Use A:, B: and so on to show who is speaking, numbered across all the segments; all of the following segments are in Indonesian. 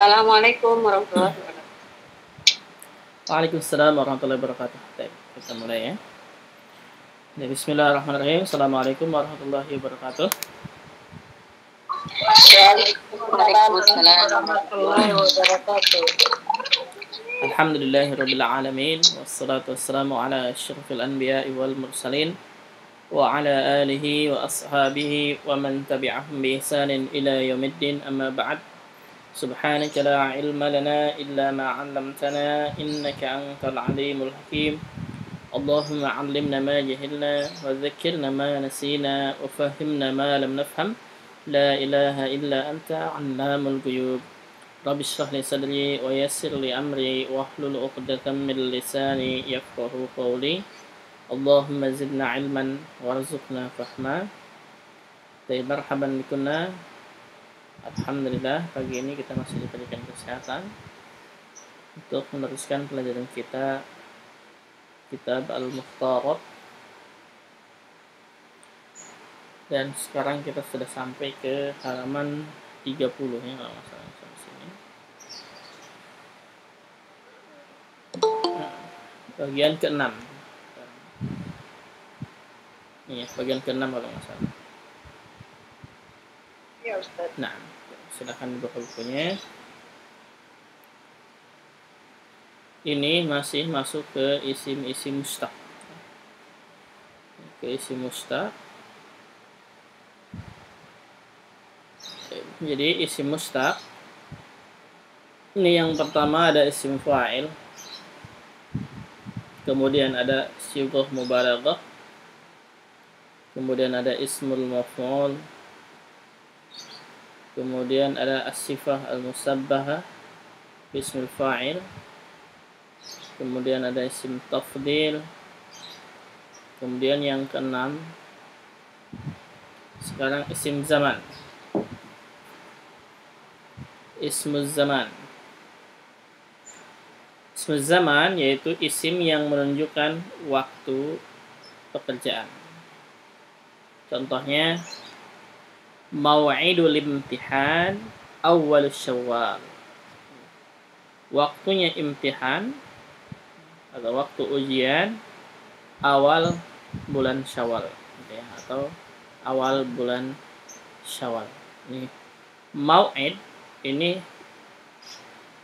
A: Assalamualaikum warahmatullahi wabarakatuh.
B: Waalaikumsalam warahmatullahi wabarakatuh. Baik, kita mulai ya. Bismillahirrahmanirrahim. Assalamualaikum warahmatullahi wabarakatuh.
A: Waalaikumsalam warahmatullahi wabarakatuh.
B: Alhamdulillahirabbil alamin wassalatu wassalamu ala asyrafil anbiya'i wal mursalin wa ala alihi wa ashabihi wa man tabi'ahum bi ihsanin ila yaumiddin, amma ba'd. Subhanaka la ilma lana illa ma 'allamtana innaka antal alimul hakim. Allahumma 'allimna ma jahilna wa dhakkirna ma nasina wa fahhimna ma lam nafham. La ilaha illa anta 'allamul ghuyub. Rabbi shrah li sadri wa yassir li amri wahlul 'uqdatam min lisani yafqahu qawli. Allahumma zidna 'ilman warzuqna fahma. Marhaban bikunna. Alhamdulillah, pagi ini kita masih diberikan kesehatan untuk meneruskan pelajaran kita kitab Al-Mukhtarat, dan sekarang kita sudah sampai ke halaman 30 ya, kalau masalah sampai sini. Bagian ke-6. Iya, bagian ke-6 kalau nggak salah.
A: Ya, Ustaz.
B: Nah, silakan dibuka bukunya. Ini masih masuk ke isim-isim mustaq. Ke isim mustaq. Jadi isim mustaq ini yang pertama ada isim fa'il, kemudian ada sighah mubalaghah, kemudian ada ismul maf'ul, kemudian ada as-sifah al-musabbahah bismil fa'il, kemudian ada isim tafdil, kemudian yang keenam sekarang isim zaman. Ismul zaman. Ismul zaman yaitu isim yang menunjukkan waktu pekerjaan. Contohnya mau'idul imtihan awal Syawal. Waktunya imtihan atau waktu ujian awal bulan Syawal, ya, atau awal bulan Syawal. Ini mau'id ini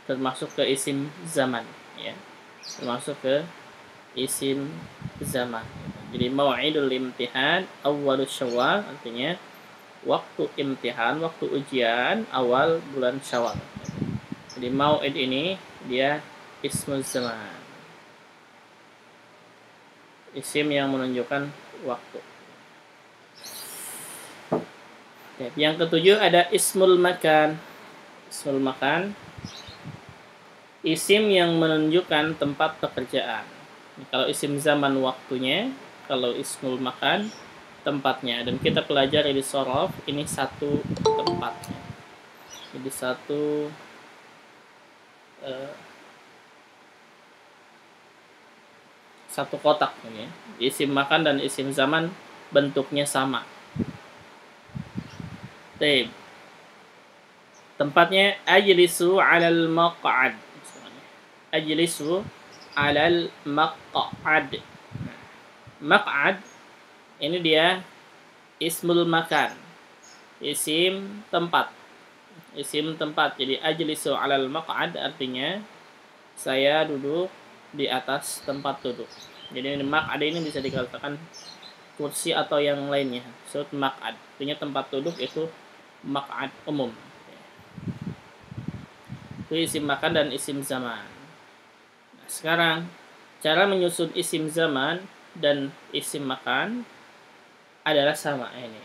B: termasuk ke isim zaman, ya, termasuk ke isim zaman. Jadi mau'idul imtihan awal Syawal artinya waktu imtihan, waktu ujian awal bulan Syawal. Jadi mau'id ini dia ismul zaman, isim yang menunjukkan waktu. Yang ketujuh ada ismul makan. Ismul makan, isim yang menunjukkan tempat pekerjaan. Kalau isim zaman waktunya, kalau ismul makan tempatnya. Dan kita pelajari di shorof ini satu tempatnya. Jadi satu kotak ini. Isim makan dan isim zaman bentuknya sama. Tempatnya ajlisu 'alal maq'ad. Ajlisu 'alal maq'ad. Maq'ad ini dia ismul makan, isim tempat. Isim tempat. Jadi ajlisu 'alal maq'ad artinya saya duduk di atas tempat duduk. Jadi maq'ad ini bisa dikatakan kursi atau yang lainnya. Sud maq'ad artinya tempat duduk, itu maq'ad umum. Itu isim makan dan isim zaman. Nah, sekarang cara menyusun isim zaman dan isim makan adalah sama ini.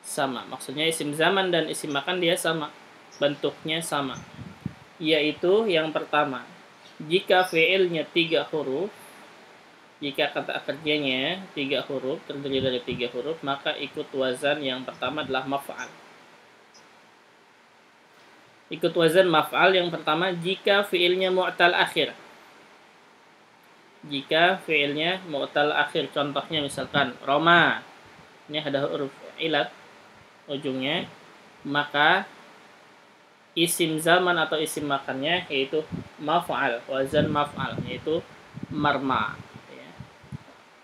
B: Sama, maksudnya isim zaman dan isim makan dia sama, bentuknya sama. Yaitu yang pertama, jika fi'ilnya 3 huruf, jika kata kerjanya 3 huruf, terdiri dari 3 huruf, maka ikut wazan yang pertama adalah maf'al. Ikut wazan maf'al yang pertama jika fi'ilnya mu'tal akhir. Jika fi'ilnya mu'tal akhir, contohnya misalkan Roma, ini ada huruf ilat ujungnya, maka isim zaman atau isim makannya yaitu maf'al, wazan maf'al yaitu marma. Ya.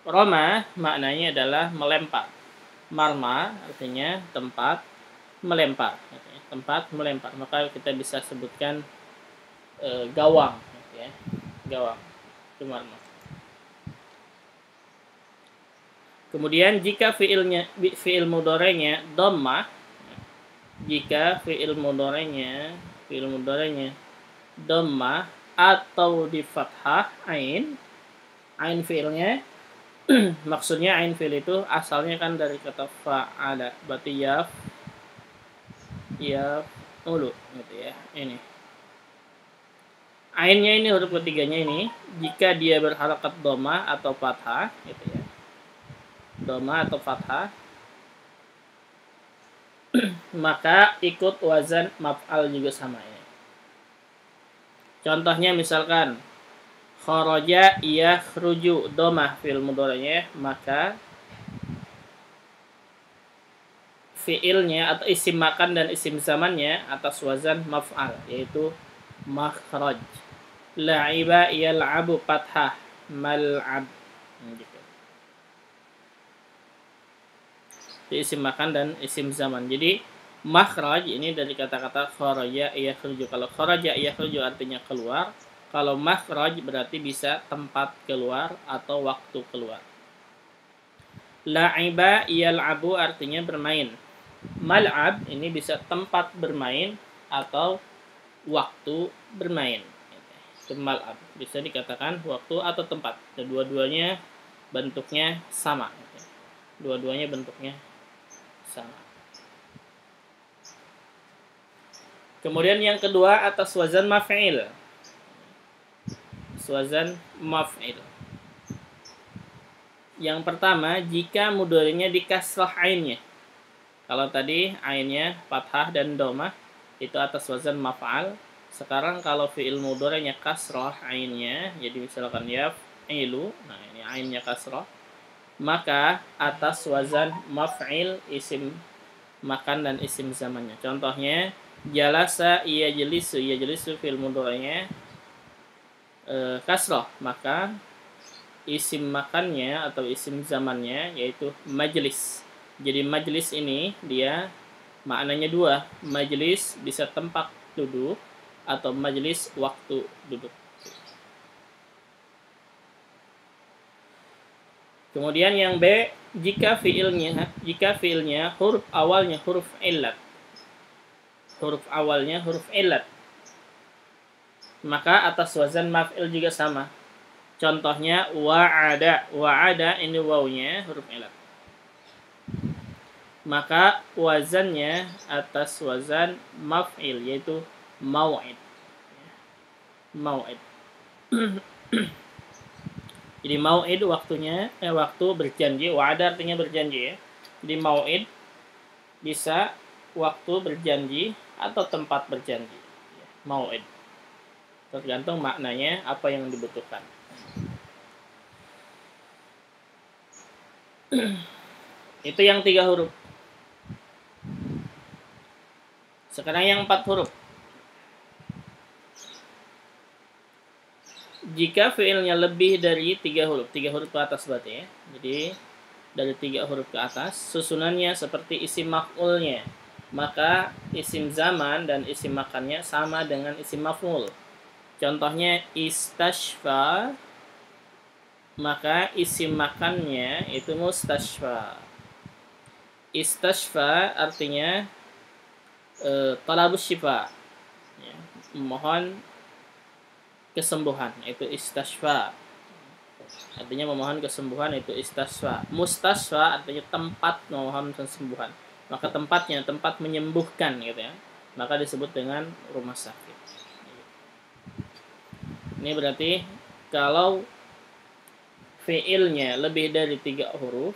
B: Roma maknanya adalah melempar. Marma artinya tempat melempar, tempat melempar. Maka kita bisa sebutkan gawang, ya. Gawang itu marma. Kemudian jika fiil mudhari'nya dhammah, jika fiil mudhari'nya dhammah atau di fathah ain fiilnya maksudnya ain fiil itu asalnya kan dari kata fa'ala, berarti ulu gitu ya. Ini ainnya ini huruf ketiganya ini jika dia berharakat dhammah atau fathah gitu ya. Dhammah atau fathah maka ikut wazan maf'al juga sama ya. Contohnya misalkan kharaja yakhruju dhammah fi'il mudhari'nya, maka fiilnya atau isim makan dan isim zamannya atas wazan maf'al yaitu makhraj. La'iba yal'abu fathah mal'ab gitu. Itu isim makan dan isim zaman. Jadi makhraj ini dari kata-kata kharaja yakhruju. Kalau kharaja yakhruju artinya keluar, kalau makhraj berarti bisa tempat keluar atau waktu keluar. La'iba yal'abu artinya bermain. Mal'ab ini bisa tempat bermain atau waktu bermain. Mal'ab bisa dikatakan waktu atau tempat. Dua-duanya bentuknya sama. Dua-duanya bentuknya sama. Kemudian yang kedua atas wazan maf'il. Wazan maf'il. Yang pertama jika mudhari'nya di kasrah ainnya. Kalau tadi ainnya fathah dan dhammah itu atas wazan maf'al. Sekarang kalau fi'il mudhari'nya kasrah ainnya, jadi misalkan yaf'ilu, nah ini ainnya kasrah, maka atas wazan maf'il isim makan dan isim zamannya. Contohnya jalasa yajlisu fi'il mudhari'nya kasrah, maka isim makannya atau isim zamannya yaitu majlis. Jadi majlis ini dia maknanya dua, majlis bisa tempat duduk atau majlis waktu duduk. Kemudian yang B, jika fiilnya huruf awalnya huruf illat. Huruf awalnya huruf illat. Maka atas wazan maf'il juga sama. Contohnya wa'ada. Wa'ada ini wawnya huruf illat. Maka wazannya atas wazan maf'il yaitu mau'id. Mau'id. Jadi mau'id waktu berjanji. Wa'ada artinya berjanji ya. Jadi mau'id bisa waktu berjanji atau tempat berjanji. Mau'id. Tergantung maknanya apa yang dibutuhkan. Itu yang 3 huruf. Sekarang yang 4 huruf. Jika fiilnya lebih dari 3 huruf, 3 huruf ke atas berarti ya. Jadi dari 3 huruf ke atas, susunannya seperti isim maf'ulnya. Maka isim zaman dan isim makannya sama dengan isim maf'ul. Contohnya istashfa, maka isim makannya itu mustashfa. Istashfa artinya talabus syifa, ya, memohon kesembuhan, itu istashfa. Artinya memohon kesembuhan itu istashfa. Mustashfa artinya tempat memohon kesembuhan. Maka tempatnya tempat menyembuhkan gitu ya. Maka disebut dengan rumah sakit. Ini berarti kalau fiilnya lebih dari 3 huruf,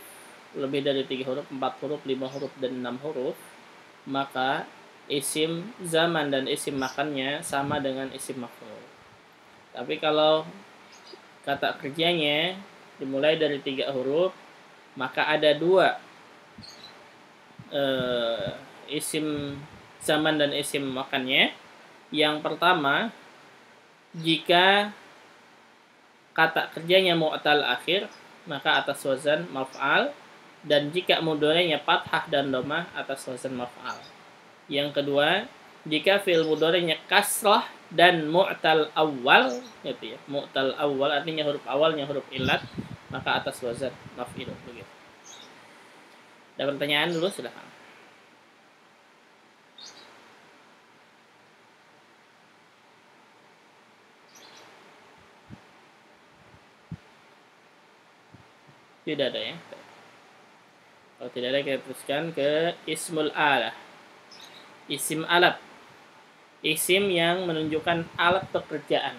B: 4 huruf, 5 huruf dan 6 huruf, maka isim zaman dan isim makannya sama dengan isim maf'ul. Tapi kalau kata kerjanya dimulai dari 3 huruf, maka ada 2 isim zaman dan isim makannya, Yang pertama, jika kata kerjanya mu'tal akhir, maka atas wazan maf'al, dan jika mudhari'nya fathah dan dhammah atas wazan maf'al. Yang kedua, jika fi'il mudhari'nya kasrah dan mu'tal awal, gitu ya. Mu'tal awal artinya huruf awalnya huruf illat, maka atas wazan maf'il begitu. Ada pertanyaan dulu, silahkan. Tidak ada ya. Kalau tidak ada, kita teruskan ke ismul alah. Isim alat. Isim yang menunjukkan alat pekerjaan.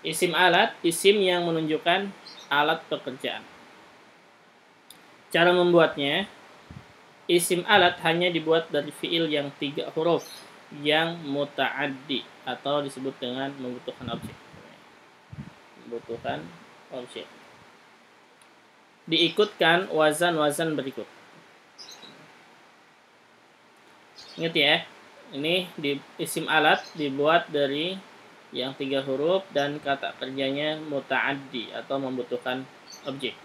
B: Isim alat, isim yang menunjukkan alat pekerjaan. Cara membuatnya, isim alat hanya dibuat dari fiil yang 3 huruf yang muta'addi atau disebut dengan membutuhkan objek. Membutuhkan objek. Diikutkan wazan-wazan berikut. Ingat ya, ini isim alat dibuat dari yang 3 huruf dan kata kerjanya muta'addi atau membutuhkan objek.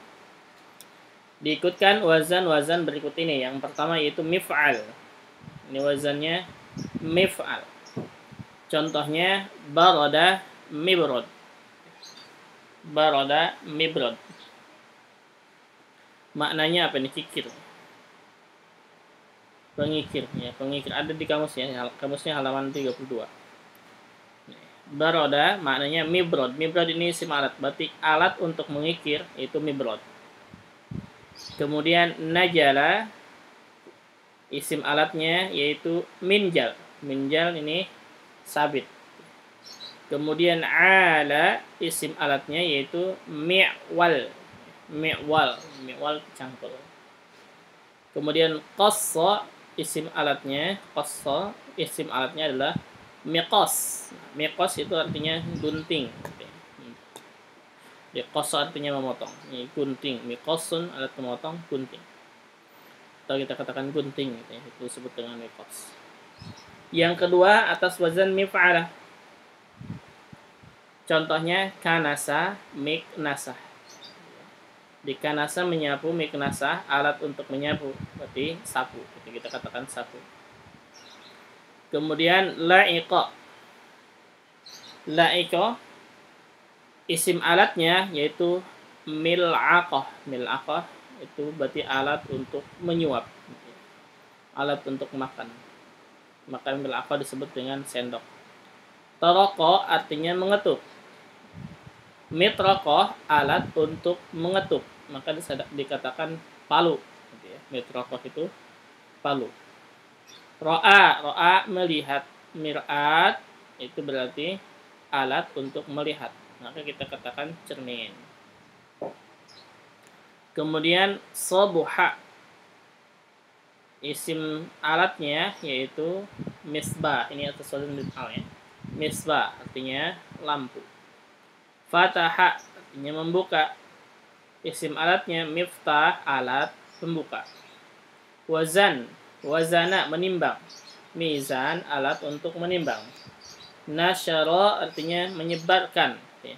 B: Diikutkan wazan-wazan berikut ini. Yang pertama yaitu mif'al. Ini wazannya mif'al. Contohnya barada mibrod. Barada mibrod. Maknanya apa nih? Kikir. Pengikir ya, pengikir ada di kamusnya. Kamusnya halaman 32. Barada maknanya mibrod. Mibrod ini isim alat. Berarti alat untuk mengikir itu mibrod. Kemudian najala isim alatnya yaitu minjal. Minjal ini sabit. Kemudian ala isim alatnya yaitu mi'wal. Mi'wal cangkul. Kemudian qassa isim alatnya adalah miqas. Miqas itu artinya gunting. Qassa artinya memotong. Ini gunting. Miqasun alat memotong gunting. Atau kita katakan gunting gitu ya. Itu disebut dengan miqas. Yang kedua atas wazan mif'alah. Contohnya kanasa miknasah. Di kanasa menyapu, miknasah alat untuk menyapu, berarti sapu. Jadi kita katakan sapu. Kemudian la'iqa. La'iqa isim alatnya yaitu mil'aqah. Mil'aqah itu berarti alat untuk menyuap. Alat untuk makan. Maka mil'aqah disebut dengan sendok. Taraqa artinya mengetuk. Mitraqah alat untuk mengetuk, maka dikatakan palu. Mitraqah itu palu. Ro'a melihat. Mir'at itu berarti alat untuk melihat, maka kita katakan cermin. Kemudian sabuha isim alatnya yaitu misbah. Ini atas wazan mif'al ya. Misbah artinya lampu. Fataha artinya membuka. Isim alatnya miftah, alat pembuka. Wazana menimbang. Mizan alat untuk menimbang. Nasyara artinya menyebarkan ya.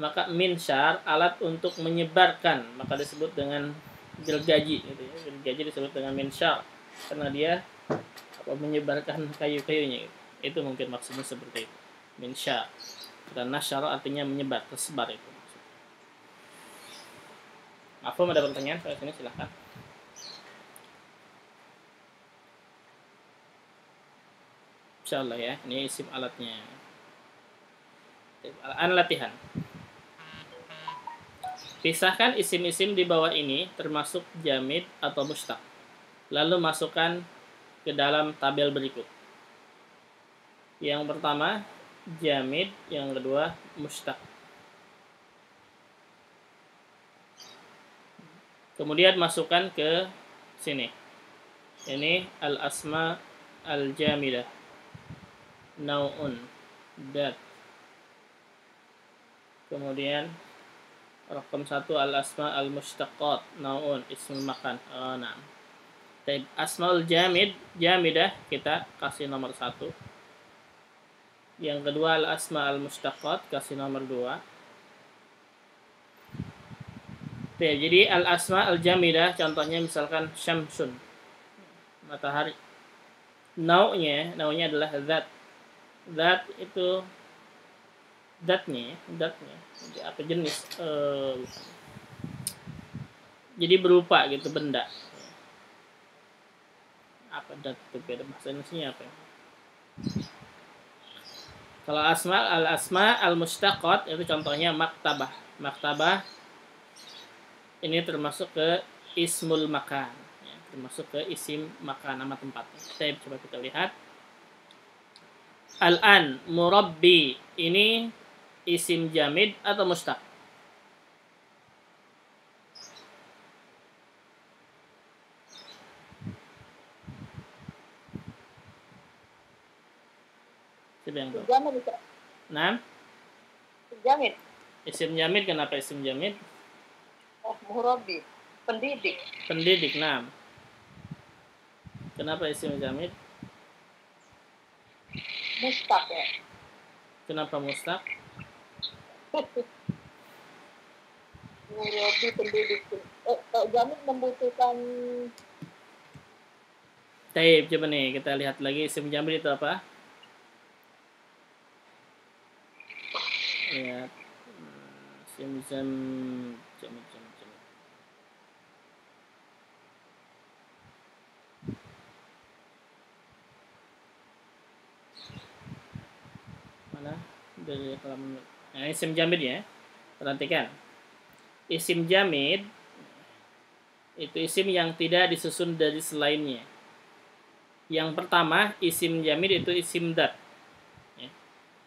B: Maka minsyar alat untuk menyebarkan, maka disebut dengan gergaji gitu ya. Gergaji disebut dengan minsyar karena dia menyebarkan kayu-kayunya gitu. Itu mungkin maksudnya seperti itu. Minsyar. Dan nasyara artinya menyebar, tersebar itu. Apa ada pertanyaan? Pada sini silahkan. Insyaallah ya, ini isim alatnya. Latihan. Pisahkan isim-isim di bawah ini termasuk jamid atau mustaq. Lalu masukkan ke dalam tabel berikut. Yang pertama jamid, yang kedua mustaq. Kemudian masukkan ke sini. Ini al-asma al-jamidah. Nau'un, dat. Kemudian Raqam 1 al-asma al-mushtaqat naun ismul makan. Oh, nah. Baik, asmaul jamid, jamidah kita kasih nomor 1. Yang kedua al-asma al-mushtaqat kasih nomor 2. Oke, jadi al-asma al-jamidah contohnya misalkan syamsun, matahari. Nau'nya adalah zat. Zat itu zatnya. Jadi apa jenis? Jadi berupa gitu benda. Apa zat itu beda bahasa Indonesia apa ya? Kalau al-asma al-mushtaqat itu contohnya maktabah. Maktabah ini termasuk ke ismul makan, ya, termasuk ke isim makan, nama tempatnya. Coba kita lihat. Al-an murabbi ini isim jamid atau mustaq? Siapa yang tahu? Nah,
A: Jamid.
B: Isim jamid, kenapa isim jamid?
A: Murabbi, pendidik.
B: Pendidik, nah. Kenapa isim jamid?
A: Mustaq ya.
B: Kenapa mustaq?
A: Murabbi, pendidik. Jamid membutuhkan.
B: Taib, coba nih kita lihat lagi isim jamid itu apa? Lihat. Isim jamid. Mana? Dari halaman. Nah, isim jamid ya. Perhatikan. Isim jamid itu isim yang tidak disusun dari selainnya. Yang pertama, isim jamid itu isim dat. Ya.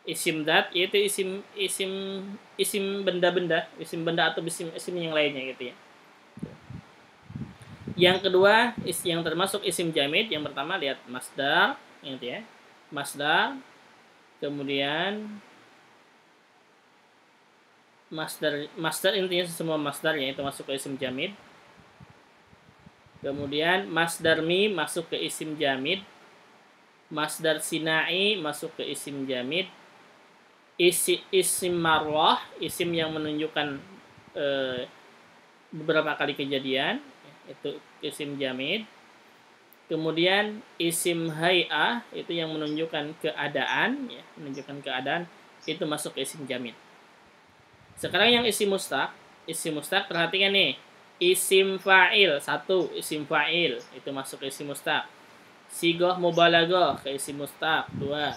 B: Isim dat yaitu isim benda-benda, isim benda atau isim yang lainnya gitu ya. Yang kedua, yang termasuk isim jamid, yang pertama lihat masdar, gitu ya. Masdar, kemudian masdar intinya semua masdar ya, itu masuk ke isim jamid. Kemudian masdar mi masuk ke isim jamid. Masdar sinai masuk ke isim jamid. Isim marwah, isim yang menunjukkan beberapa kali kejadian, itu isim jamid. Kemudian isim hay'ah itu yang menunjukkan keadaan, ya, menunjukkan keadaan, itu masuk ke isim jamid. Sekarang yang isim mustaq perhatikan nih. Isim fa'il, 1 isim fa'il itu masuk ke isim mustaq. Sigoh mubalaghah ke isim mustaq, 2.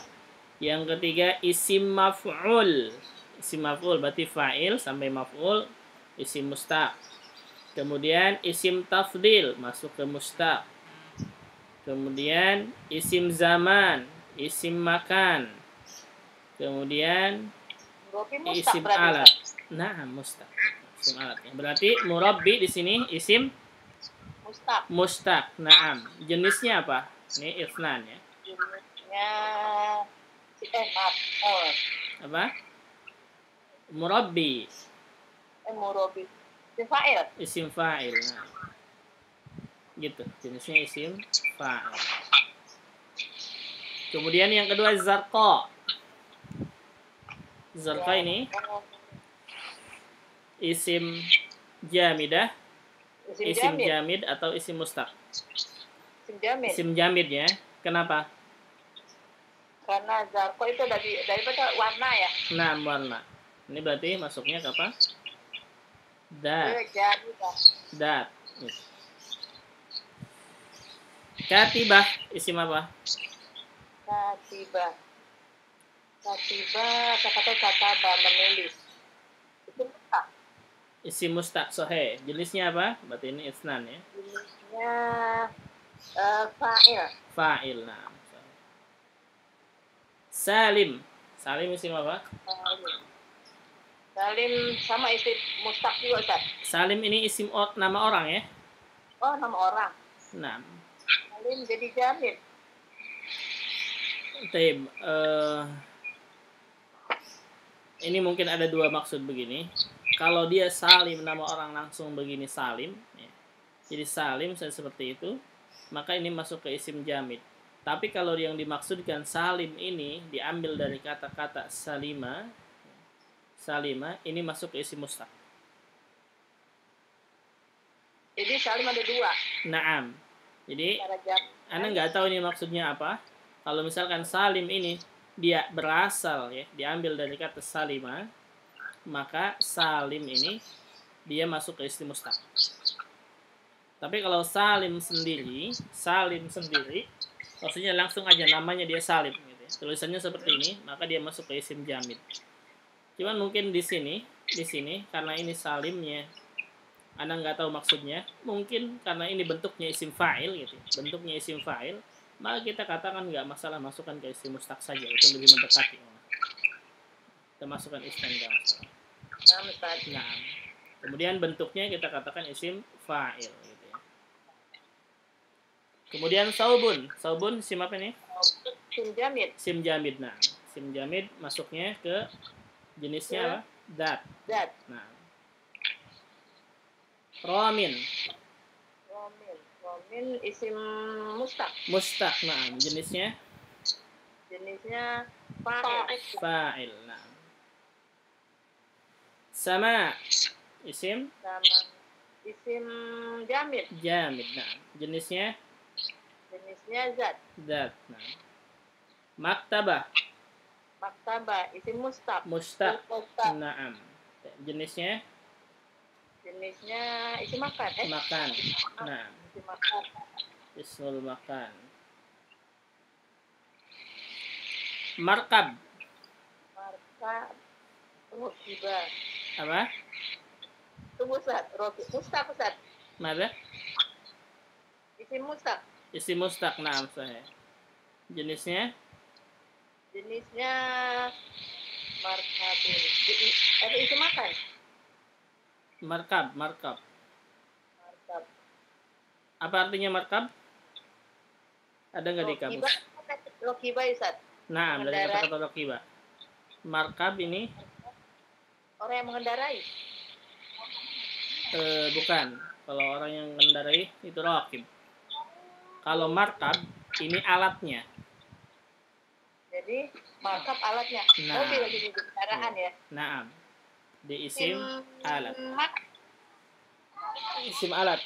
B: Yang ketiga isim maf'ul. Isim maf'ul berarti fa'il sampai maf'ul isim mustaq. Kemudian isim tafdil masuk ke mustaq. Kemudian isim zaman, isim makan. Kemudian isim alat. Nah, mustaq. Isim alat. Berarti murabbi di sini isim mustaq. Naam. Jenisnya apa? Ini ifnan ya.
A: Jenisnya maf'ul.
B: Apa? Murabbi.
A: Murabbi. Isim fa'il.
B: Isim fa'il. Nah. Gitu. Jenisnya isim fa'il. Kemudian yang kedua zarqa. Zarqa ini isim jamidah, isim jamid atau isim mustaq? Isim jamid ya. Kenapa?
A: Karena zarqa itu daripada warna ya.
B: Nah, warna. Ini berarti masuknya ke apa? Dat. Katibah isim apa?
A: Katibah menulis. Itu mustaq.
B: Isim mustaq sahih. Jenisnya apa? Berarti ini isnan ya.
A: Jenisnya fa'il.
B: Fa'il. Nah. Salim. Salim isim apa?
A: Salim sama isim mustaq juga, Ustaz.
B: Salim ini isim nama orang ya?
A: Oh, nama orang.
B: Nah.
A: Salim jadi jamid.
B: Ini mungkin ada dua maksud begini. kalau dia salim, nama orang langsung begini salim, ya. Jadi salim seperti itu, maka ini masuk ke isim jamid. Tapi kalau yang dimaksudkan salim ini diambil dari kata-kata salima, ini masuk ke isim mustaq.
A: Jadi salim ada dua.
B: Naam. Jadi Anda nggak tahu ini maksudnya apa. Kalau misalkan salim ini dia berasal ya, diambil dari kata salima, maka salim ini dia masuk ke isim mustaq. Tapi kalau salim sendiri, maksudnya langsung aja namanya dia salim gitu ya. Tulisannya seperti ini, maka dia masuk ke isim jamid. Cuman mungkin di sini karena ini salimnya Anda nggak tahu maksudnya, mungkin karena ini bentuknya isim fa'il gitu. Bentuknya isim fa'il, maka kita katakan nggak masalah masukkan ke isim mustaq saja, itu lebih mendekati. Kita masukkan istan nggak masalah. Nah, kemudian bentuknya kita katakan isim fa'il gitu ya. Kemudian saubun isim apa nih? Sim jamid. Nah, sim jamid masuknya ke jenisnya apa? Dat. Nah, Romin
A: isim mustaq.
B: Nah, jenisnya fa'il. Nah, sama isim
A: jamid.
B: Nah, jenisnya
A: zat.
B: Nah, maktabah
A: isim mustaq.
B: Naam. Jenisnya
A: isim makan.
B: Makan. Nah,
A: Isim makan.
B: ismul makan. Markab.
A: Rokibah.
B: Apa?
A: Tunggu Ustaz. Mustaq Ustaz.
B: Mana?
A: Isim mustaq.
B: Isim mustaq. Naam, sahih. Jenisnya
A: markabun. Ada isim makan.
B: Markab. Apa artinya markab? Ada nggak di kamus?
A: Rokibah Ustaz.
B: Nah, dari kata-kata rokibah. Markab ini
A: orang yang mengendarai.
B: Bukan. Kalau orang yang mengendarai itu rokib. Kalau markab ini alatnya.
A: Jadi markab alatnya.
B: Nah,
A: mobil lagi di kendaraan ya.
B: Naam. Di isim alat. Isim alat.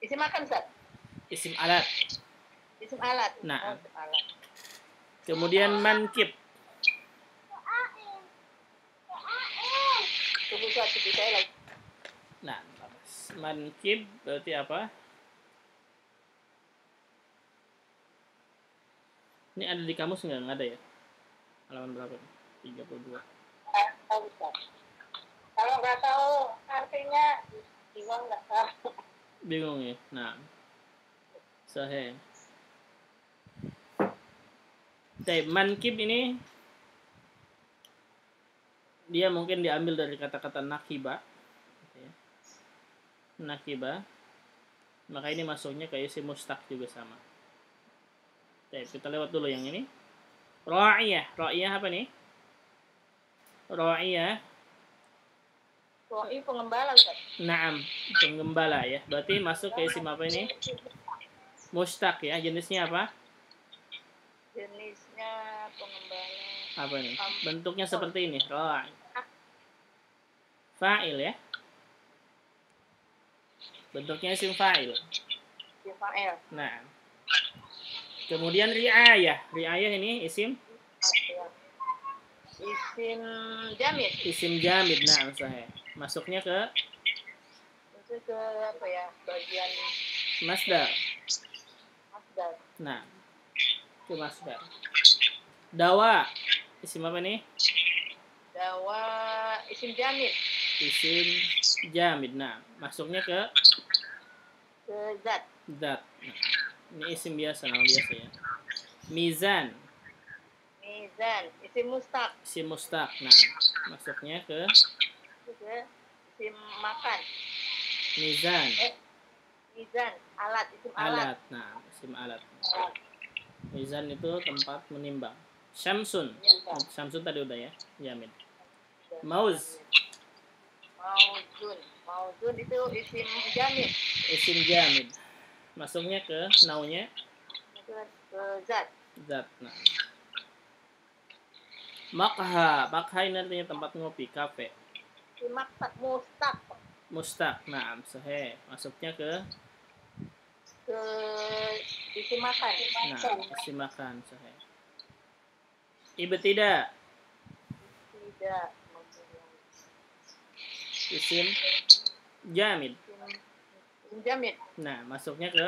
A: Isim makan Ustaz.
B: Isim alat. Nah.
A: Alat.
B: Kemudian mankib.
A: Tunggu Ustaz, saya lagi.
B: Nah, mankib berarti apa? Ini ada di kamus nggak? Nggak ada ya? Halaman berapa? 32.
A: Kalau nggak tahu artinya
B: bingung ya. Nah, sahih. Mankib ini dia mungkin diambil dari kata-kata nakiba. Maka ini masuknya ke isim mustaq juga sama. Kita lewat dulu yang ini. Ra'iyah apa nih? Ra'i
A: pengembala Ustaz.
B: Naam, pengembala ya. Berarti masuk ke isim apa ini? Mustaq ya. Jenisnya apa?
A: Jenisnya pengembala.
B: Apa nih? Bentuknya seperti ini. Ra'i. Fa'il ya. Bentuknya isim fa'il. Nah. Kemudian riayah. Riayah ini isim jamid. Nah, sahih. Masuknya ke
A: apa ya? Bagian
B: masdar. Nah, ke masdar. Dawa. Isim apa nih?
A: Dawa isim jamid.
B: Nah, masuknya ke
A: zat.
B: Nah, ini isim biasa, nama biasa ya. Mizan isim mustaq. Nah, masuknya ke
A: isim makan.
B: Mizan
A: alat, isim alat.
B: Nah, isim alat. Mizan itu tempat menimbang. Syamsun tadi udah ya, jamid. Mauz
A: Mauzun. Mauzun itu isim jamid.
B: Isim jamid. Masuknya ke naunya
A: Ke zat.
B: zat. Nah. Makha. Makha ini artinya tempat ngopi, kafe.
A: Mustaq. Mustaq.
B: Mustaq. Nah, sahih. Masuknya ke
A: isim makan.
B: Nah, isim makan, sahih. Ibtida.
A: Tidak.
B: Isim jamid.
A: Isim jamid.
B: Nah, masuknya ke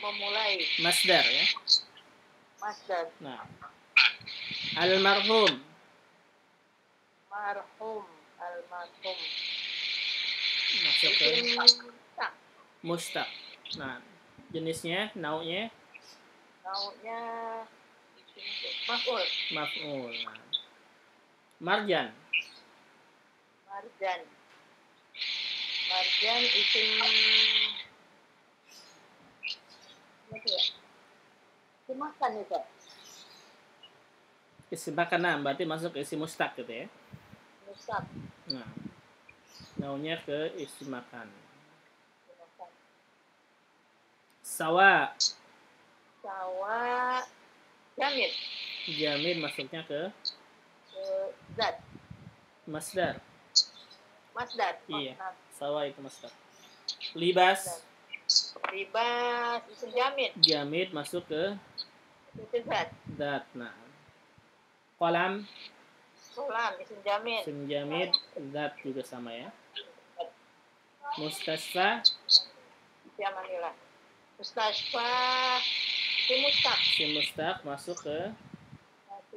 A: memulai.
B: masdar ya.
A: Masdar.
B: Nah. Almarhum.
A: Marhum. Almarhum.
B: Masuk ke
A: Mustaq.
B: mustaq. Nah, jenisnya, naunya
A: Naunya maf'ul.
B: maf'ul. Nah. Marjan.
A: Marjan. Marjan isim apa ya? Isim makan itu.
B: Isim makanan berarti masuk ke isim mustaq gitu ya.
A: Mustaq.
B: Nah. Naunya ke isim makan. Sawa.
A: Sawa jamid.
B: Jamid masuknya ke
A: Zat.
B: masdar.
A: Masdar.
B: Iya. Sawa itu masdar. Libas.
A: Libas isim jamid.
B: Jamid masuk ke
A: zat.
B: zat. Nah. Kolam.
A: Kolam isim jamid.
B: Isim jamid zat juga sama ya. Mustasfa.
A: Amanillah. Mustasfa isim mustaq.
B: Isim mustaq masuk ke
A: apa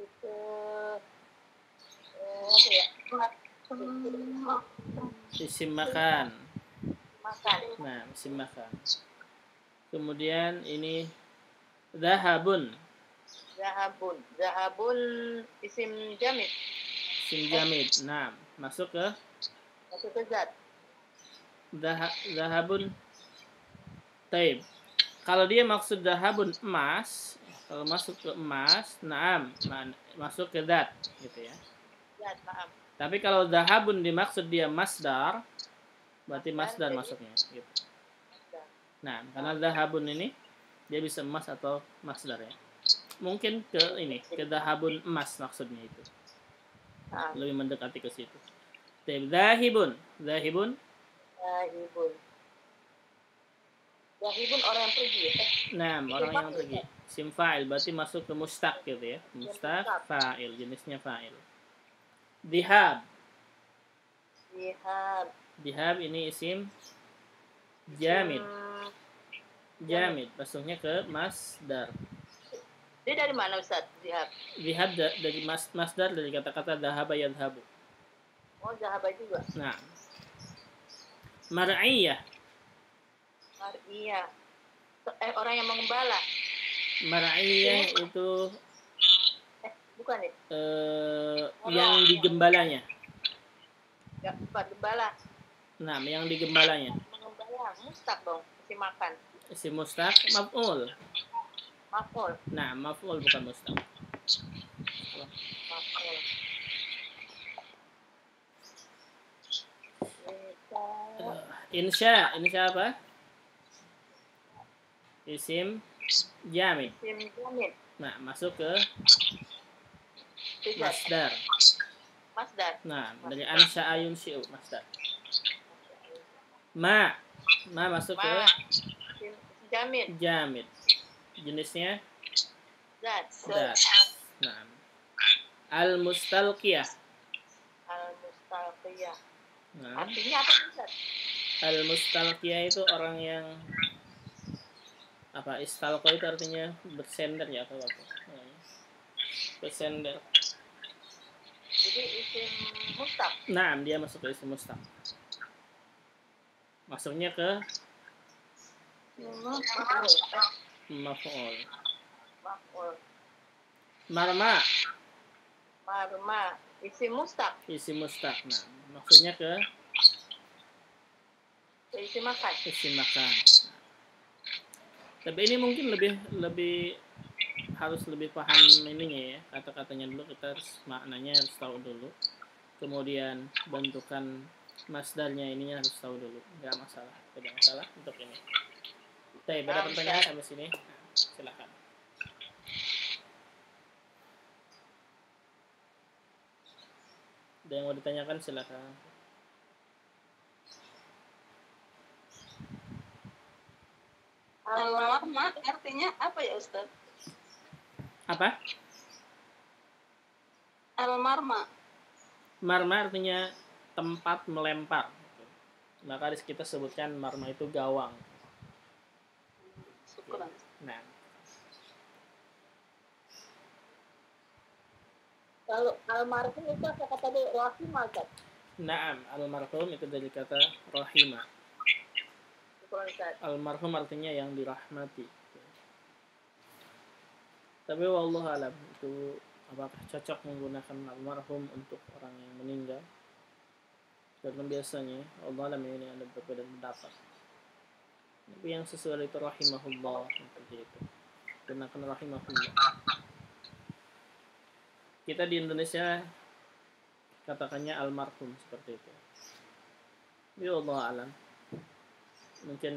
A: ya?
B: isim makan.
A: Makan.
B: Nah, isim makan. Kemudian ini zahabun.
A: Zahabun. Zahabun isim jamid.
B: Isim jamid. Nah, masuk ke
A: zat.
B: zahabun. Taib. Kalau dia maksud zahabun emas, kalau masuk ke emas, naam, masuk ke zat gitu ya.
A: Zat, maaf.
B: Tapi kalau zahabun dimaksud dia masdar, berarti masdar masuknya gitu. Nah, karena zahabun ini dia bisa emas atau masdar ya. Mungkin ke ini, ke zahabun emas maksudnya itu. Lebih mendekati ke situ. Zahibun. Zahibun.
A: Zahibun. Zahibun orang yang pergi ya.
B: Nah, orang yang pergi. Sim fa'il berarti masuk ke mustaq gitu ya. Mustaq fa'il, jenisnya fa'il. Dihab.
A: Dihab.
B: Dihab ini isim jamid. Jamid, masuknya ke masdar.
A: Dia dari mana Ustaz? Dihab.
B: Dihab dari masdar dari kata-kata dahaba yadhabu.
A: Oh, dahaba juga.
B: Nah. Mar'iyah.
A: Mar'iyah. Orang yang mengembala.
B: Mar'iyah itu
A: bukan ya?
B: Yang digembalanya.
A: Ya, bukan gembala.
B: Nah, yang digembalanya.
A: Mengembala, mustaq dong, isim makan.
B: Isim mustaq, maf'ul.
A: Maf'ul.
B: Nah, maf'ul bukan mustaq.
A: Maf'ul.
B: Insya apa? Isim jamid.
A: Isim jamid.
B: Nah, masuk ke masdar.
A: Masdar.
B: Nah, dari ansya'a yunsyi'u, masdar. Ma masuk ke
A: jamid.
B: Jamid. Jenisnya
A: zat.
B: Nah. Al-mustalqiyah.
A: Al-mustalqiyah.
B: Nah.
A: Artinya apa Ustaz?
B: Al-mustalqiyah itu orang yang apa? Istalqa itu artinya bersender ya atau apa? Bersender.
A: Jadi isim mustaq.
B: Nah, dia masuk ke isim mustaq. Masuknya ke maf'ul. Marma.
A: Isim mustaq.
B: Isim mustaq. Nah, maksudnya ke
A: isim makan.
B: Isim makan. Tapi ini mungkin lebih harus lebih paham ininya ya, kata-katanya dulu, kita harus maknanya harus tahu dulu. kemudian bentukan masdarnya ininya harus tahu dulu, nggak masalah, tidak masalah untuk ini. Baik, ada pertanyaan sampai sini? Nah, silakan. Ada yang mau ditanyakan silakan.
A: Al-marma artinya apa ya Ustaz?
B: Apa?
A: Al-marma.
B: Marma artinya tempat melempar. Maka kita sebutkan marma itu gawang.
A: Syukuran.
B: Nah,
A: Kalau almarhum itu apa kata dia rahimah Ustaz?
B: Naam, almarhum itu dari kata rahimah.
A: Syukuran Ustaz.
B: Almarhum artinya yang dirahmati. Tapi wallahu alam, itu apakah cocok menggunakan almarhum untuk orang yang meninggal? Karena biasanya Allah alam ini ada berbeda pendapat. Tapi yang sesuai itu rahimahullah seperti itu. Gunakan rahimahullah. Kita di Indonesia katakannya almarhum seperti itu. Ya Allah alam. Mungkin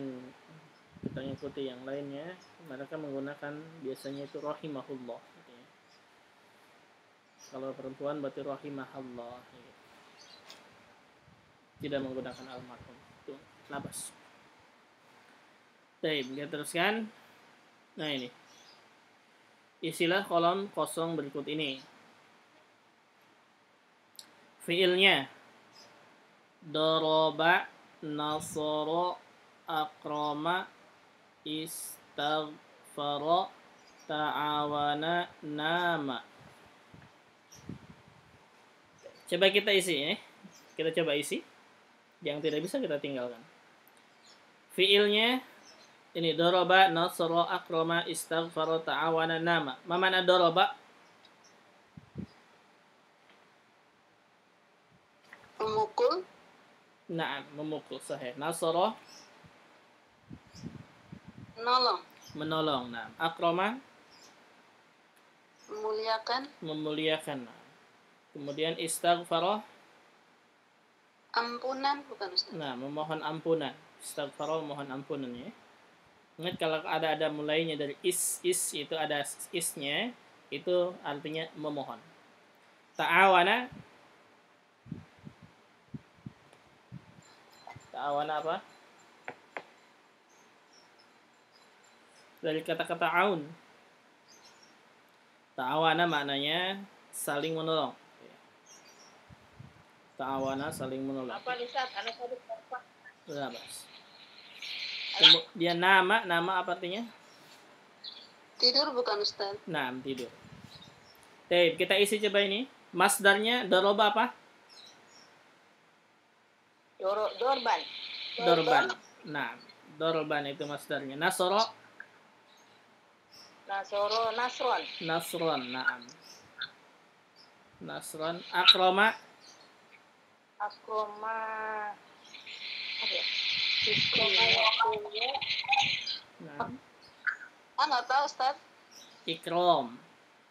B: kita ikuti yang lainnya, mereka menggunakan biasanya itu rahimahullah. Kalau perempuan berarti rahimahullah. Tidak menggunakan almarhum. Itu labas. Baik, kita teruskan. Nah ini. Isilah kolom kosong berikut ini. Fiilnya doroba, nasoro, akroma, istaghfara, ta'awana, nama. Coba kita isi ya. Kita coba isi. Yang tidak bisa kita tinggalkan. Fiilnya ini doroba, nasoro, akroma, istaghfara, ta'awana, nama. Ma mana doroba?
A: Memukul.
B: Nah, memukul sahih. Nasoro,
A: Menolong.
B: menolong. Nah, akroma,
A: Memuliakan.
B: memuliakan. Nah. Kemudian istaghfara,
A: ampunan bukan Ustaz.
B: nah, memohon ampunan. Istaghfara, memohon ampunan ya. Ingat kalau ada mulainya dari is itu ada isnya, itu artinya memohon. Ta'awana, apa? Dari kata-kata aun. Ta'awana maknanya saling menolong. Ta'awana saling menolong.
A: Apa Ustaz? Anak tadi apa?
B: Labas. Kemudian nama apa artinya?
A: Tidur bukan Ustaz.
B: Nah, tidur. Baik, kita isi coba ini. Masdarnya doroba apa?
A: Dorban.
B: Dorban. Nah, dorban itu masdarnya. Nasoro.
A: Nasoro, nasron.
B: Nasron, naam. Nasron. Akroma.
A: Akroma. Apa ya? Akroma.
B: Nah,
A: Nggak tahu Ustaz.
B: ikrom.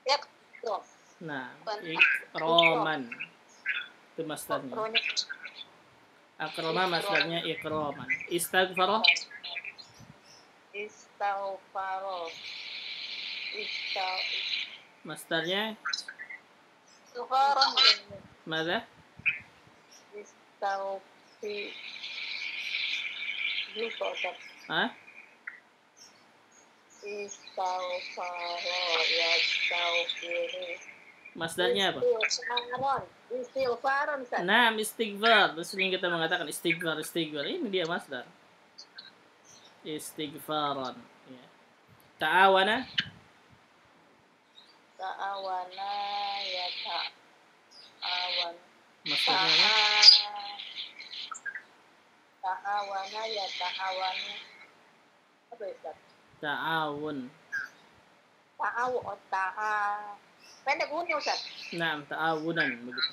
A: Ya, ikrom.
B: Nah, ikroman. Itu masdarnya. Akroma masdarnya ikroman. Istaghfaro.
A: Istaghfaro.
B: Masdarnya
A: Istighfaran.
B: Mada?
A: Lupa Ustaz.
B: Hah?
A: Istighfaro, yastaghfiru.
B: Masdarnya apa?
A: Istighfaran Ustaz.
B: Nah, istighfar. Terus sering kita mengatakan istighfar. Ini dia masdar. Istighfaran. Ya. Ta'awana.
A: Ta'awana ya ta'awan.
B: Masdarnya
A: Ta'awana ya ta'awan. Apa Ustaz?
B: ta'awun.
A: Pendek bunyi Ustaz.
B: Nah, ta'awunan begitu.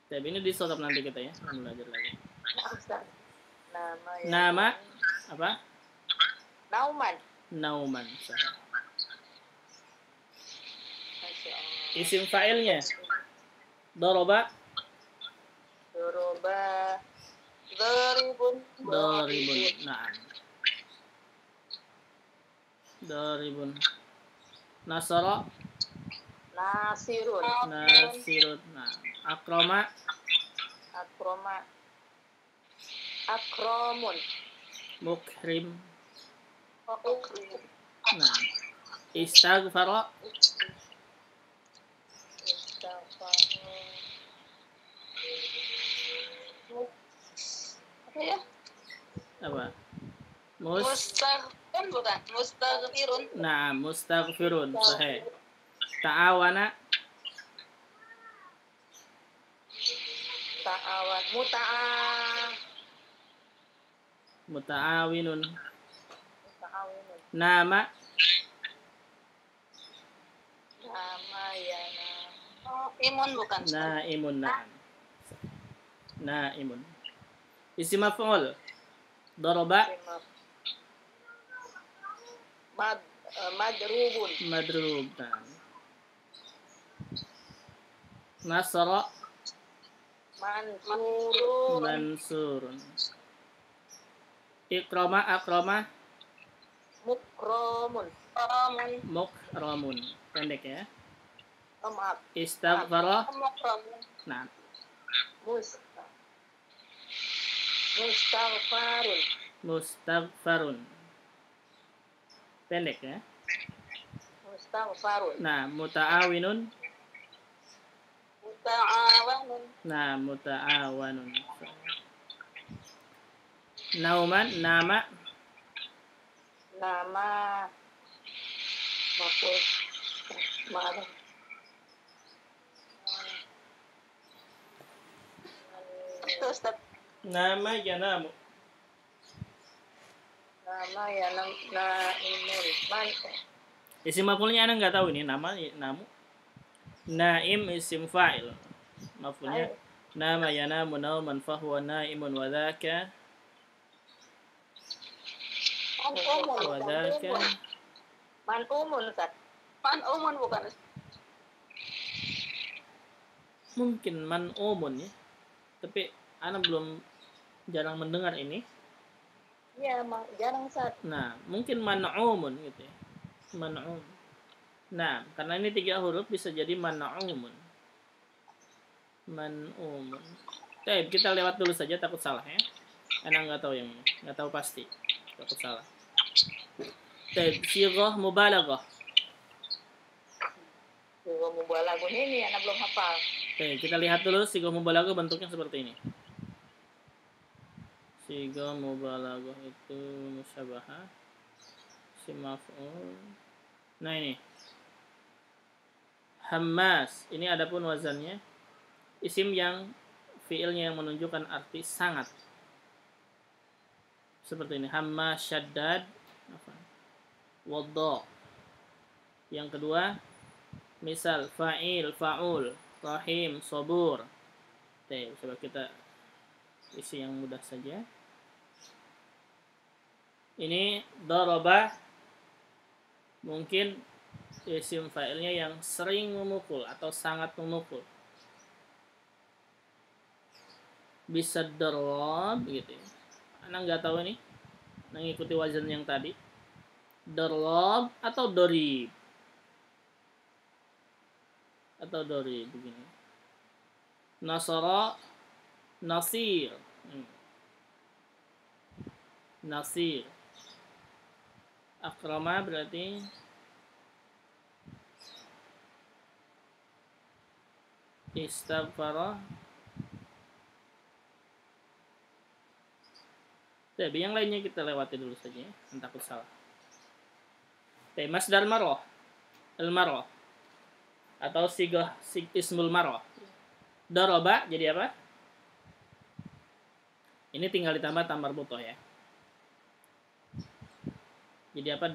B: Tapi ini disotop nanti kita ya, belajar lagi.
A: Nah, Ustaz.
B: Nama apa?
A: Nauman.
B: Nauman.
A: Masya Allah.
B: Isim fa'ilnya Doroba.
A: Doroba. Doribun.
B: Doribun. Nah. Doribun. Nasara.
A: Nasirun.
B: Nasirun. Nah. Akroma.
A: Akroma. Akromun.
B: Mukrim.
A: Ukrim.
B: Nah. Istaghfara.
A: Istaghfar. Apa ya?
B: Apa?
A: Mustaghfirun bukan? Mustaghfirun.
B: Nah, mustaghfirun. Sahih. Ta'awana.
A: Ta'awan.
B: Muta'awinun.
A: Muta'awinun.
B: Nama.
A: Nama ya nama. Oh, imun bukan?
B: Naimun. Na'am. Naimun. Isim maf'ul. Daraba.
A: Madrubun.
B: Madrub. Nah. Nasara.
A: Mansurun.
B: Mansurun. Ikrama. Akrama.
A: Mukromun.
B: Mukramun. Pendek ya.
A: Maaf.
B: Istaghfara.
A: Mukromun.
B: Nah.
A: Mustaghfarun.
B: Mustaghfarun. Pendek ya.
A: Mustaghfarun.
B: Nah, muta'awinun.
A: Muta'awanun.
B: Nah, muta'awanun. Nauman. Nama.
A: Nama. Maful. Mana? Ustaz.
B: Nama yanamu.
A: Nama ya naimun.
B: Isim maf'ulnya Anda nggak tahu ini nama namu. Naim isim fa'il. Maf'ulnya nama yanamu nauman fahuwa naimun wa dzaka
A: Man'umun, Ustaz. Man'umun bukan?
B: mungkin man'umun ya. Tapi Anda belum jarang mendengar ini.
A: Iya, jarang, Ustaz.
B: Nah, mungkin man'umun gitu ya. Man'um. Nah, karena ini 3 huruf bisa jadi man'umun. Man'umun. Baik, kita lewat dulu saja takut salah ya. Anda nggak tahu yang ini, nggak tahu pasti. Takut salah. Baik, sighah mubalaghah.
A: Sighah mubalaghah ini anak belum hafal.
B: Oke, kita lihat dulu sighah mubalaghah bentuknya seperti ini. Sighah mubalaghah itu musyabahah, isim maf'ul. Nah ini Hammas, ini adapun wazannya isim yang fiilnya yang menunjukkan arti sangat. Seperti ini, Hammas syaddad wadda. Yang kedua, misal fa'il, fa'ul, rahim, sabur. Oke, coba kita isi yang mudah saja. Ini daraba, mungkin isim fa'ilnya yang sering memukul atau sangat memukul. Bisa darab gitu ya. Anda nggak tahu ini, mengikuti wazan yang tadi. Darab atau dorib. Atau dorib begini. Nasara, nasir. Nasir. Akrama berarti istaghfara. Tapi yang lainnya kita lewati dulu saja ya, takut salah. Masdar marah, al-marah atau sighah ismul marah. Daraba jadi apa? Ini tinggal ditambah tamar butoh ya. Jadi apa?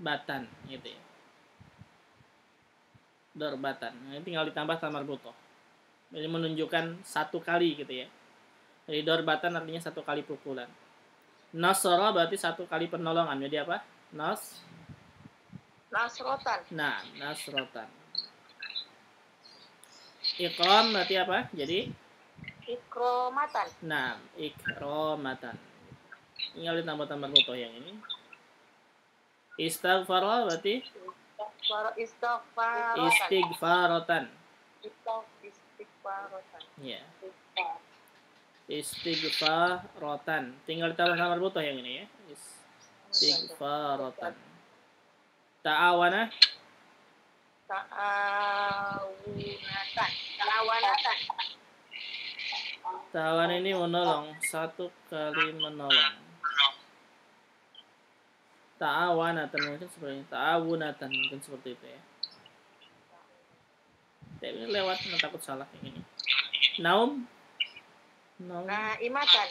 B: Batan gitu ya. Batan. Nah, ini tinggal ditambah tamar butoh. Jadi menunjukkan satu kali gitu ya. Jadi batan artinya satu kali pukulan. Nasara berarti satu kali penolongan. Jadi apa? Nasrotan. Nah, nasrotan. Ikram berarti apa? Jadi
A: Ikromatan.
B: nah, ikramatan. Tinggal ditambah-tambah butuh yang ini. Istighfar berarti
A: Istighfarotan.
B: istighfaratan. Ya.
A: Istighfarotan.
B: Istighfaratan. Tinggal ditambah-tambah butuh yang ini ya. Istighfaratan. Ta'awana.
A: Ta'awanatan.
B: Ta'awan ini menolong, satu kali menolong. Ta'awanatan mungkin seperti ini. Ta'awunatan mungkin seperti itu ya. Tapi ini lewat, takut salah yang ini. Naum.
A: Naimatan.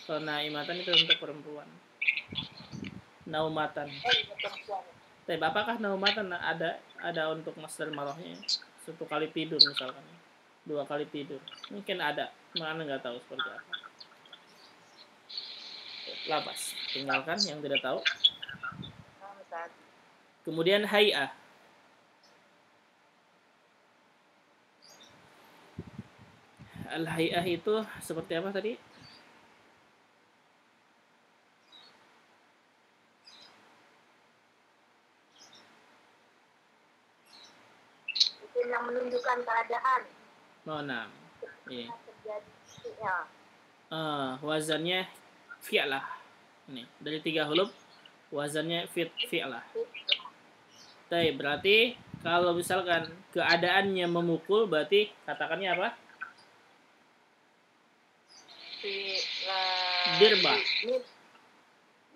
B: Kalau naimatan itu untuk perempuan. Naumatan. Tapi apakah naumatan ada untuk masdar marahnya? Satu kali tidur misalkan. 2 kali tidur. Mungkin ada. Mana nggak tahu seperti apa. Lapas. Tinggalkan yang tidak tahu. Kemudian hay'ah. Al-hay'ah itu seperti apa tadi?
A: Itu yang menunjukkan keadaan.
B: Nah, ini.
A: Ya.
B: Wazannya fi'lah. Ini dari 3 huruf wazannya fi'lah. Tapi berarti kalau misalkan keadaannya memukul berarti katakannya apa? Dirba.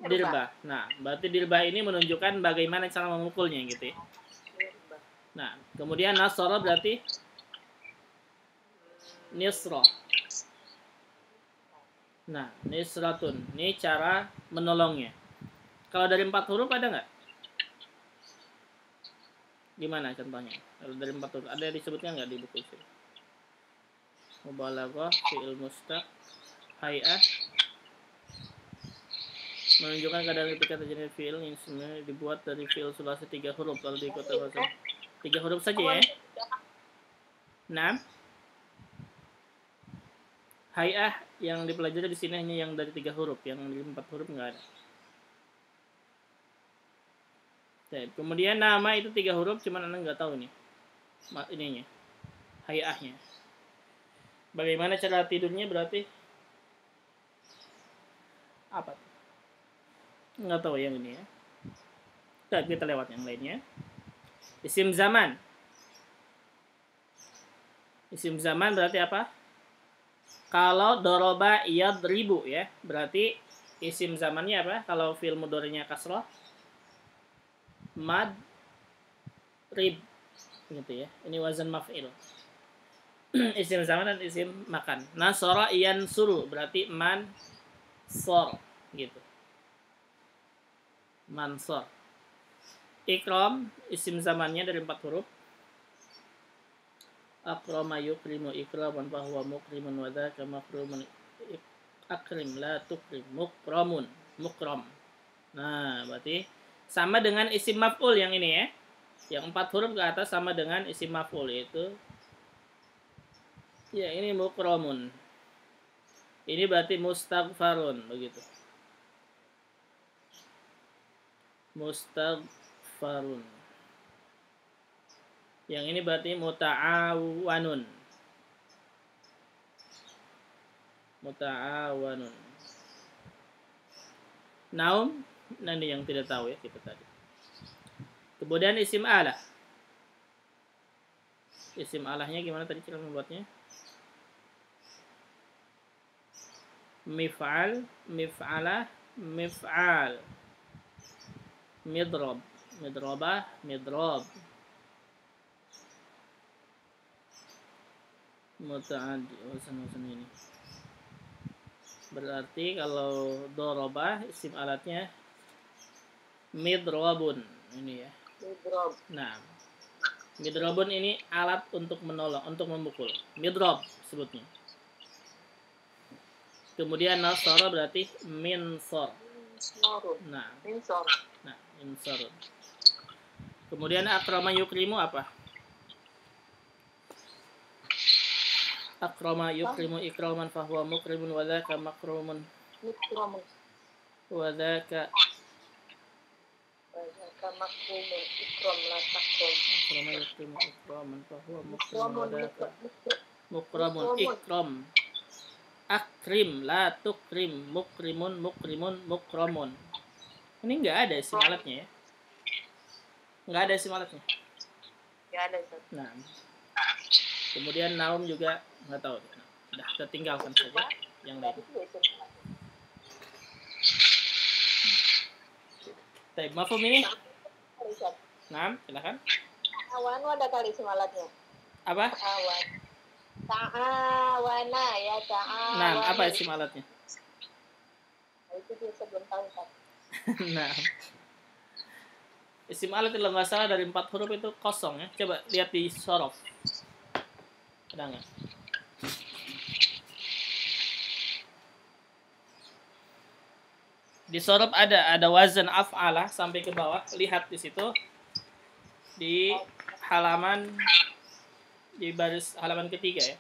B: Dirba. Nah, berarti dirba ini menunjukkan bagaimana cara memukulnya gitu ya. Nah, kemudian nasara berarti nisra. Nah, nisratun. Ini cara menolongnya. Kalau dari 4 huruf ada nggak? Gimana contohnya? Kalau dari 4 huruf ada disebutkan nggak di buku sini? Mubalaghah, fi'il mustaq, hay'ah. Menunjukkan keadaan ketika terjadi fi'il yang sebenarnya dibuat dari fi'il sulasi 3 huruf kalau diikuti bahasa 3 huruf saja ya. 6. Hay'ah yang dipelajari di sini hanya yang dari 3 huruf, yang dari 4 huruf nggak ada. Kemudian nama itu 3 huruf, cuman Anda nggak tahu nih ininya, hay'ahnya. Bagaimana cara tidurnya berarti? Apa? Nggak tahu yang ini ya. Kita lewat yang lainnya. Isim zaman. Isim zaman berarti apa? Kalau doroba yadribu ya, berarti isim zamannya apa? Kalau fi'il mudhari'nya kasrah, mad rib gitu ya. Ini wazan maf'il. Isim zaman dan isim makan. Nasara yansuru berarti man sor gitu. Mansor. Ikram isim zamannya dari 4 huruf. Akrama yukrimu ikraman fahuwa mukrimun wa dzaka makrumun akrim la tukrim mukramun mukram. Nah, berarti sama dengan isim maf'ul yang ini ya. Yang 4 huruf ke atas sama dengan isim maf'ul yaitu ya ini mukramun. Ini berarti mustaghfarun begitu. Mustaghfarun. Yang ini berarti muta'awanun. Muta'awanun. Naum, nanti yang tidak tahu ya kita tadi. Kemudian isim alah. Isim alahnya gimana tadi cara membuatnya? Mif'al, mif'alah, mif'al. Midrab, midrabah, midrab. Muta'addi wasan ini. Berarti kalau dorobah isim alatnya midrabun ini ya.
A: Midrab.
B: Nah, midrabun ini alat untuk menolong, untuk memukul. Midrab sebutnya. Kemudian nasara berarti minsor. Nah,
A: Minsor.
B: Nah, minsor. Kemudian akrama yukrimu apa? Akrama yukrimu ikraman fahuwa mukrimun wa dzaka makrumun
A: Mukramun.
B: wa dzaka
A: Wajaka makrumun. Ikram la takrum.
B: akrama yukrimu ikraman fahuwa mukrimun wa
A: Mukramun.
B: dzaka mukramun ikram. Akrim la tukrim mukrimun mukramun. Ini enggak ada isim alatnya ya. Enggak ada isim alatnya.
A: Ya ada Ustaz.
B: Nah, kemudian naum juga nggak tahu. Sudah kita tinggalkan saja yang lain.
A: Tadi juga isim alat.
B: Baik, mafhum ini?
A: Ustaz.
B: Nah, silakan.
A: Awan ada kali isim alatnya.
B: Apa?
A: Awan. Ta'awana ya ta'awana.
B: Nah, apa isim alatnya?
A: Itu dia sebelum tahu Ustaz.
B: Nah, isim alat kalau nggak salah dari 4 huruf itu kosong ya. Coba lihat di sorof. Ada nggak? Di sorof ada wazan af'ala sampai ke bawah. Lihat di situ di halaman di baris halaman ketiga ya.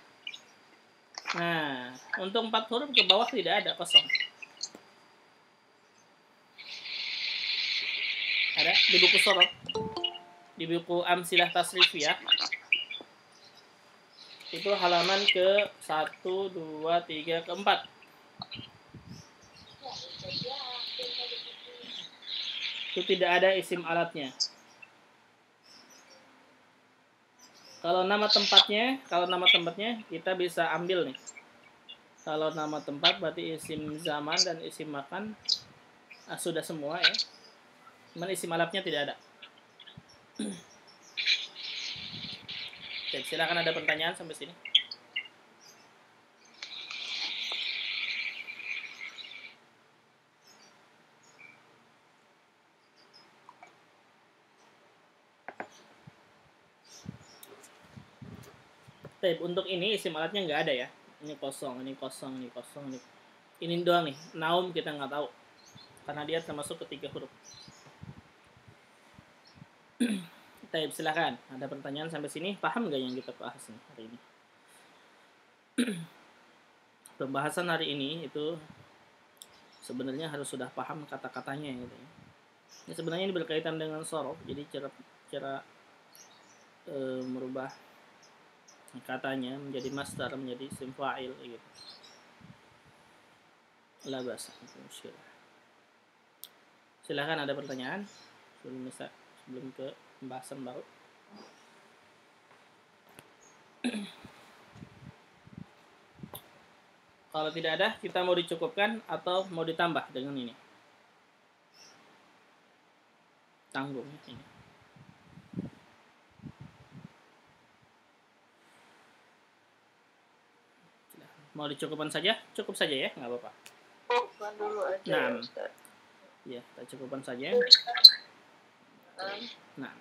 B: Nah, untuk 4 huruf ke bawah tidak ada, kosong. Ada di buku sorof, di buku Amsilah Tasrifiyah. Itu halaman ke 1, 2, 3, ke 4. Itu tidak ada isim alatnya. Kalau nama tempatnya kita bisa ambil nih. Kalau nama tempat berarti isim zaman dan isim makan sudah semua ya. Cuman isim alatnya tidak ada. Oke, silakan ada pertanyaan sampai sini. Baik, untuk ini isim alatnya nggak ada ya. Ini kosong, ini kosong, ini kosong, ini doang nih. Naum kita nggak tahu karena dia termasuk ketiga huruf. Baik, silakan. Ada pertanyaan sampai sini? Paham nggak yang kita bahas nih hari ini? Pembahasan hari ini itu sebenarnya harus sudah paham kata-katanya gitu ya. Ini sebenarnya ini berkaitan dengan sorof, jadi cara merubah katanya menjadi masdar, menjadi isim fa'il gitu. La basa, silakan ada pertanyaan sebelum ke pembahasan baru. Kalau tidak ada, kita mau dicukupkan atau mau ditambah dengan ini? Tanggung ini. Mau dicukupkan saja? Cukup saja ya, nggak apa-apa.
A: Cukupkan dulu aja.
B: Nah,
A: ya, Ustaz.
B: Ya, kita cukupkan saja. Nah,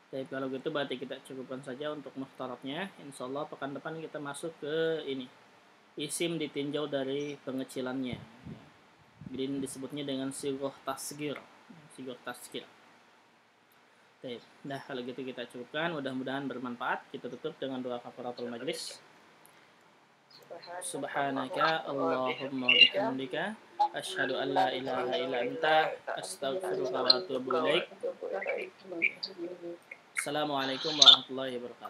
B: jadi kalau gitu berarti kita cukupkan saja untuk mukhtarabnya. Insya Allah pekan depan kita masuk ke ini. Isim ditinjau dari pengecilannya. Jadi ini disebutnya dengan sigoh tasgir. Sigoh tasgir. Baik, nah kalau gitu kita cukupkan. Mudah-mudahan bermanfaat. Kita tutup dengan doa kafaratul majlis. Subhanaka Allahumma bihamdika asyhadu an la ilaha illa anta astaghfiruka wa atubu ilaik. Assalamualaikum warahmatullahi wabarakatuh.